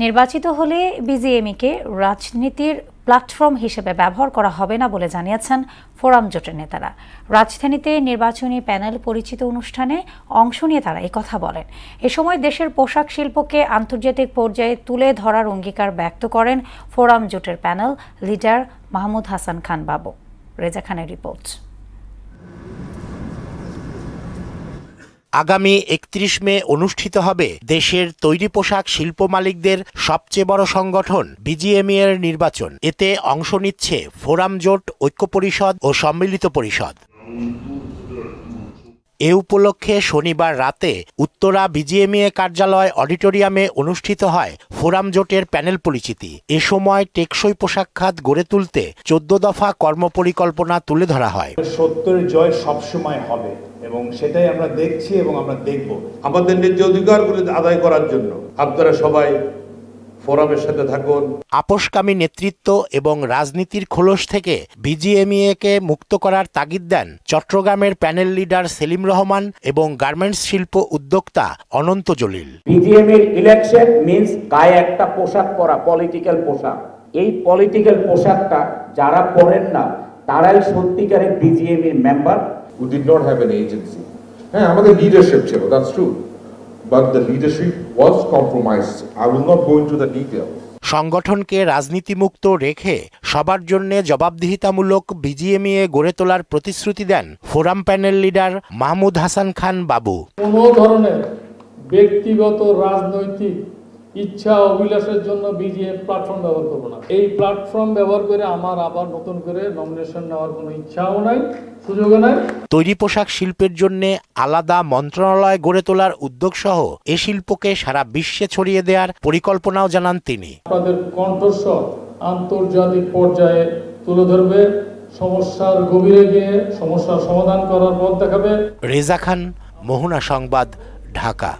নির্বাচিত হলে বিজিএমইএকে রাজনীতির প্ল্যাটফর্ম হিসেবে ব্যবহার করা হবে না বলে জানিয়েছেন ফোরাম জোটের নেতারা। রাজধানীতে নির্বাচনী প্যানেল পরিচিত অনুষ্ঠানে অংশ নিয়ে তারা একথা বলেন। এ সময় দেশের পোশাক শিল্পকে আন্তর্জাতিক পর্যায়ে তুলে ধরার অঙ্গীকার ব্যক্ত করেন ফোরাম জোটের প্যানেল লিডার মাহমুদ হাসান খান বাবু। রেজা খানের রিপোর্ট। আগামী ৩১ মে অনুষ্ঠিত হবে দেশের তৈরি পোশাক শিল্প মালিকদের সবচেয়ে বড় সংগঠন বিজিএমইএর নির্বাচন। এতে অংশ নিচ্ছে ফোরাম জোট, ঐক্য পরিষদ ও সম্মিলিত পরিষদ। এ উপলক্ষে শনিবার রাতে উত্তরা বিজিএমইএ কার্যালয় অডিটোরিয়ামে অনুষ্ঠিত হয় ফোরাম জোটের প্যানেল পরিচিতি। এ সময় টেকসই পোশাক খাত গড়ে তুলতে ১৪ দফা কর্মপরিকল্পনা তুলে ধরা হয়। সত্যের জয় সবসময় হবে এবং সেটাই আমরা দেখছি এবং আমরা দেখব। আমাদের ন্যায্য অধিকারগুলো আদায় করার জন্য আপনারা সবাই ফোরামের সাথে থাকুন। আপোষকামী নেতৃত্ব এবং রাজনীতির খোলস থেকে বিজিএমইএকে মুক্ত করার তাগিদ দেন চট্টগ্রামের প্যানেল লিডার সেলিম রহমান এবং গার্মেন্টস শিল্প উদ্যোক্তা অনন্ত জলিল। বিজিএমইএর ইলেকশন মিন্স গায়ে একটা পোশাক পরা, পলিটিক্যাল পোশাক। এই পলিটিক্যাল পোশাকটা যারা পরেন না তারাই সত্যিকারের বিজিএমইএর member. We did not have an agency. হ্যাঁ, আমাদের লিডারশিপ ছিল, that's true. But the leadership was compromised. I will not go into the details. সংগঠনকে রাজনীতিমুক্ত রেখে সবার জন্য জবাবদিহিতামূলক বিজিএমইএ গড়ে তোলার প্রতিশ্রুতি দেন forum panel leader Mahmud Hasan Khan Babu. কোনো ধরনের ব্যক্তিগত রাজনৈতিক ইচ্ছা অভিলাষের জন্য বিজিএম প্ল্যাটফর্ম ব্যবহার করব না। এই প্ল্যাটফর্ম ব্যবহার করে আমার আবার নতুন করে নমিনেশন নেওয়ার কোনো ইচ্ছাও নাই, সুযোগও নাই। তৈরি পোশাক শিল্পের জন্য আলাদা মন্ত্রণালয় গড়ে তোলার উদ্যোগ সহ এ শিল্পকে সারা বিশ্বে ছড়িয়ে দেওয়ার পরিকল্পনাও জানান তিনি। আপনাদের কণ্ঠস্বর আন্তর্জাতিক পর্যায়ে তুলে ধরবে, সমস্যার গভীরে গিয়ে সমস্যার সমাধান করার পথ দেখাবে। রেজা খান, মোহনা সংবাদ, ঢাকা।